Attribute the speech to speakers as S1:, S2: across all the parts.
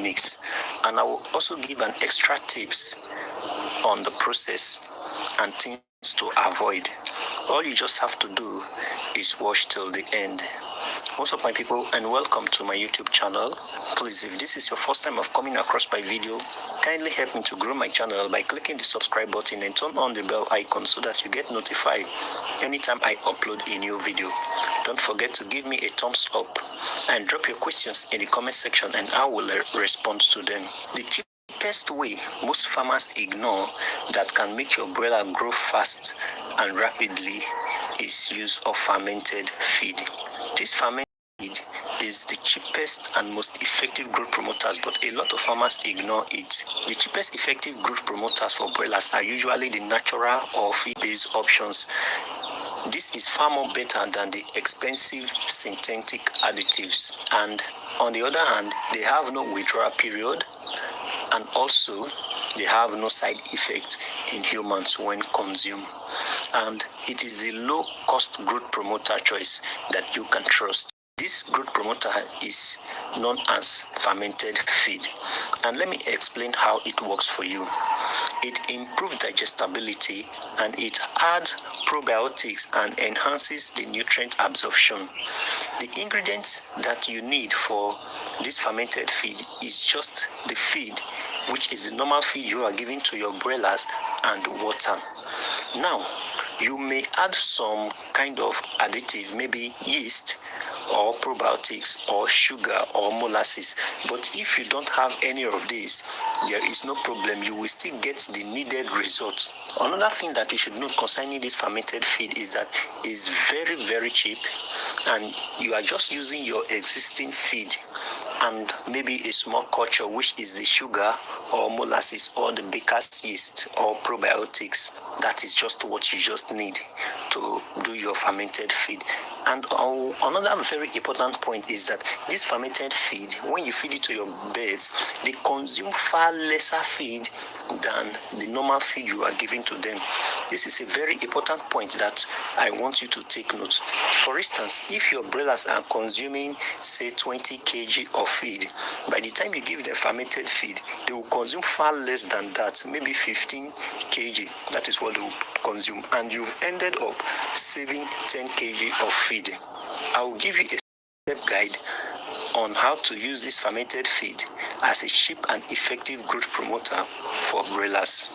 S1: mix, and I will also give an extra tips on the process and things to avoid. All you just have to do is watch till the end. What's up, my people, and welcome to my YouTube channel. Please, if this is your first time of coming across my video, kindly help me to grow my channel by clicking the subscribe button and turn on the bell icon so that you get notified anytime I upload a new video. Don't forget to give me a thumbs up and drop your questions in the comment section and I will respond to them. The cheapest way most farmers ignore that can make your broiler grow fast and rapidly is use of fermented feed. This fermented feed is the cheapest and most effective growth promoters, but a lot of farmers ignore it. The cheapest effective growth promoters for broilers are usually the natural or feed-based options. This is far more better than the expensive synthetic additives, and on the other hand, they have no withdrawal period, and also they have no side effect in humans when consumed. And it is the low-cost growth promoter choice that you can trust. This growth promoter is known as fermented feed, and let me explain how it works for you. It improves digestibility and it adds probiotics and enhances the nutrient absorption. The ingredients that you need for this fermented feed is just the feed, which is the normal feed you are giving to your broilers, and water. Now, you may add some kind of additive, maybe yeast or probiotics or sugar or molasses, but if you don't have any of these, there is no problem. You will still get the needed results. Another thing that you should know concerning this fermented feed is that it's very, very cheap, and you are just using your existing feed and maybe a small culture, which is the sugar or molasses or the baker's yeast or probiotics. That is just what you just need to do your fermented feed. And another very important point is that this fermented feed, when you feed it to your birds, they consume far lesser feed than the normal feed you are giving to them. This is a very important point that I want you to take note. For instance, if your broilers are consuming, say, 20 kg of feed, by the time you give them fermented feed, they will consume far less than that, maybe 15 kg. That is what they will consume, and you've ended up saving 10 kg of feed. I will give you a step guide on how to use this fermented feed as a cheap and effective growth promoter for broilers.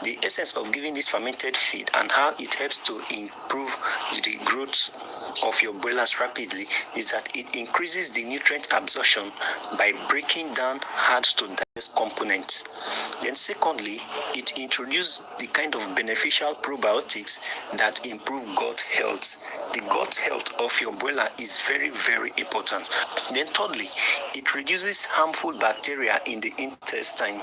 S1: The essence of giving this fermented feed and how it helps to improve the growth of your broilers rapidly is that it increases the nutrient absorption by breaking down hard to digest components. Then secondly, it introduces the kind of beneficial probiotics that improve gut health. The gut health of your broiler is very, very important. Then thirdly, it reduces harmful bacteria in the intestine.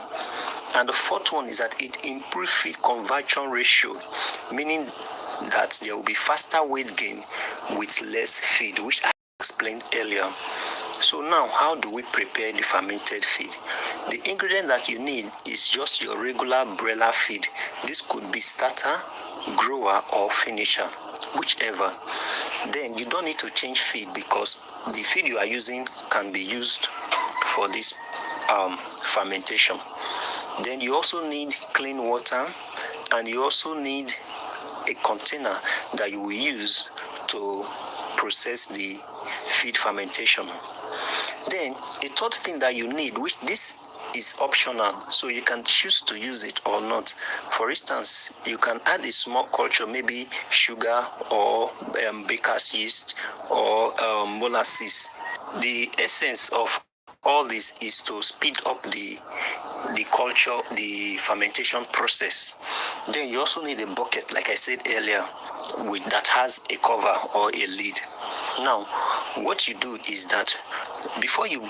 S1: And the fourth one is that it improves feed conversion ratio, meaning that there will be faster weight gain with less feed, which I explained earlier. So now, how do we prepare the fermented feed? The ingredient that you need is just your regular broiler feed. This could be starter, grower, or finisher, whichever. Then you don't need to change feed because the feed you are using can be used for this fermentation. Then you also need clean water, and you also need a container that you will use to process the feed fermentation. Then a third thing that you need, which this is optional, so you can choose to use it or not. For instance, you can add a small culture, maybe sugar or baker's yeast or molasses. The essence of all this is to speed up the culture, the fermentation process. Then you also need a bucket, like I said earlier, that has a cover or a lid. Now, what you do is that before you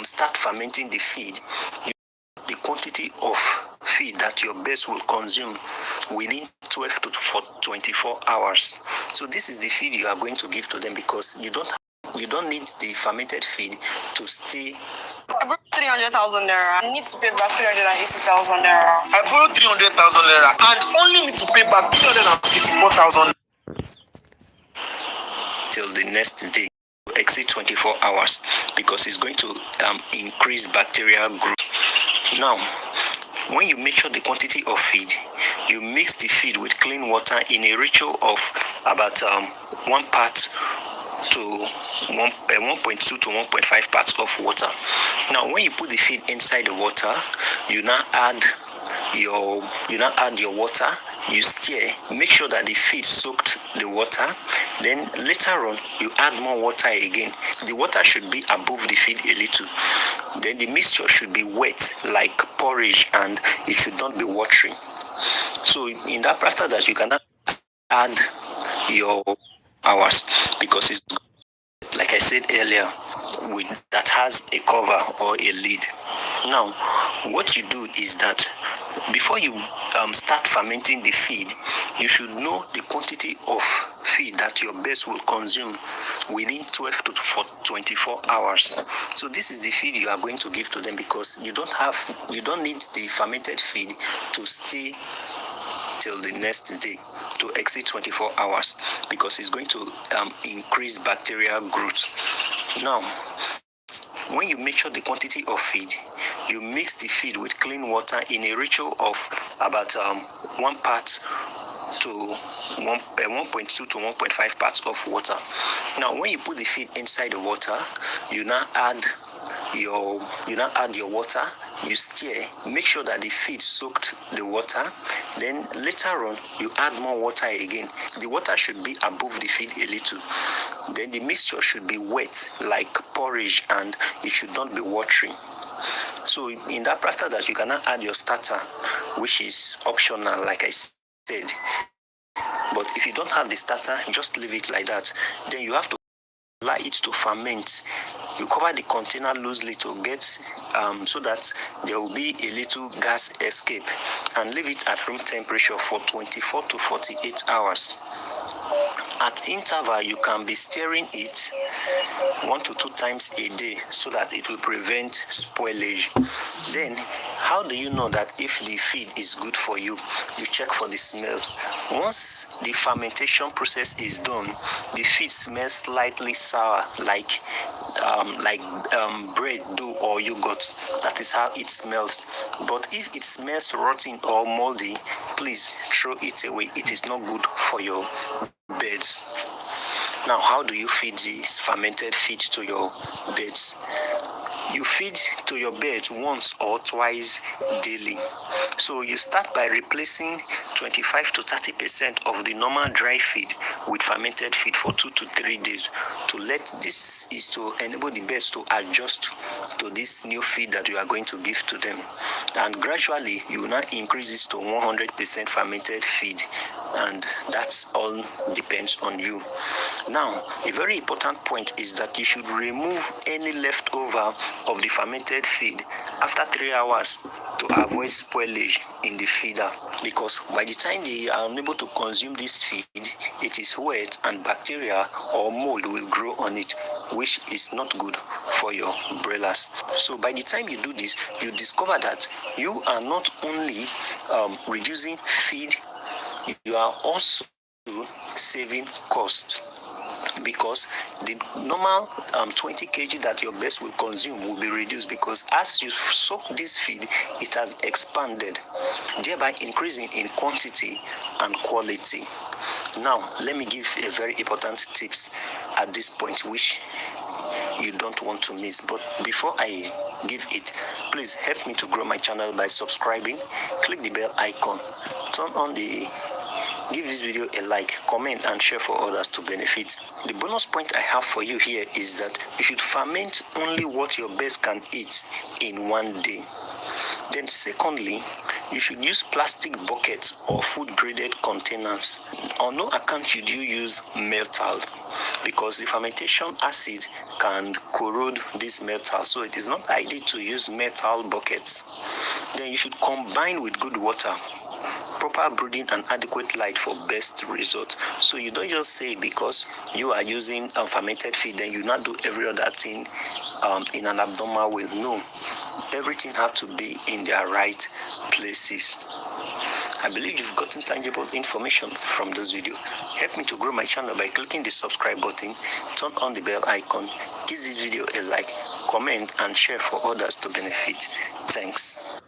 S1: start fermenting the feed, the quantity of feed that your birds will consume within 12 to 24 hours. So this is the feed you are going to give to them, because you don't need the fermented feed to stay.
S2: I borrowed 300,000 naira. I need to pay back 380,000 naira.
S3: I borrowed 300,000 naira and only need to pay back 354,000
S1: till the next day. exceed 24 hours because it's going to increase bacterial growth. Now, when you measure the quantity of feed, you mix the feed with clean water in a ratio of about 1 part to 1.2 to 1.5 parts of water. Now, when you put the feed inside the water, you now add your water. You stir, make sure that the feed soaked the water. Then later on, you add more water again. The water should be above the feed a little. Then the mixture should be wet like porridge, and it should not be watery. So in that after that, you can add your hours because it's, like I said earlier, that has a cover or a lid. Now, what you do is that before you start fermenting the feed, you should know the quantity of feed that your birds will consume within 12 to 24 hours. So this is the feed you are going to give to them, because you don't need the fermented feed to stay till the next day to exceed 24 hours because it's going to increase bacterial growth. Now, when you measure the quantity of feed, you mix the feed with clean water in a ratio of about 1 part to 1.2 to 1.5 parts of water. Now, when you put the feed inside the water, you now add your water. You stir, make sure that the feed soaked the water. Then later on, you add more water again. The water should be above the feed a little. Then the mixture should be wet like porridge, and it should not be watery. So in that after that, you cannot add your starter, which is optional, like I said. But if you don't have the starter, just leave it like that. Then you have to allow it to ferment. You cover the container loosely to get so that there will be a little gas escape, and leave it at room temperature for 24 to 48 hours. At interval, you can be stirring it 1 to 2 times a day so that it will prevent spoilage. Then, how do you know that if the feed is good for you? You check for the smell. Once the fermentation process is done, the feed smells slightly sour, like bread, dough, or yogurt. That is how it smells. But if it smells rotten or moldy, please throw it away. It is not good for your birds. Now, how do you feed this fermented feed to your birds? You feed to your birds once or twice daily. So you start by replacing 25 to 30% of the normal dry feed with fermented feed for 2 to 3 days. This is to enable the birds to adjust to this new feed that you are going to give to them. And gradually, you will now increase this to 100% fermented feed. And that's all depends on you. Now, a very important point is that you should remove any leftover of the fermented feed after 3 hours to avoid spoilage in the feeder, because by the time they are unable to consume this feed, it is wet and bacteria or mold will grow on it, which is not good for your broilers. So by the time you do this, you discover that you are not only reducing feed, you are also saving cost, because the normal 20 kg that your birds will consume will be reduced, because as you soak this feed, it has expanded, thereby increasing in quantity and quality. Now, let me give a very important tips at this point, which you don't want to miss. But before I give it, please help me to grow my channel by subscribing, click the bell icon, give this video a like, comment, and share for others to benefit. The bonus point I have for you here is that you should ferment only what your birds can eat in 1 day. Then secondly, you should use plastic buckets or food graded containers. On no account should you use metal, because the fermentation acid can corrode this metal, so it is not ideal to use metal buckets. Then you should combine with good water, proper brooding, and adequate light for best result. So you don't just say because you are using fermented feed, then you not do every other thing in an abnormal way. No, everything have to be in their right places. I believe you've gotten tangible information from this video. Help me to grow my channel by clicking the subscribe button, turn on the bell icon, give this video a like, comment and share for others to benefit. Thanks.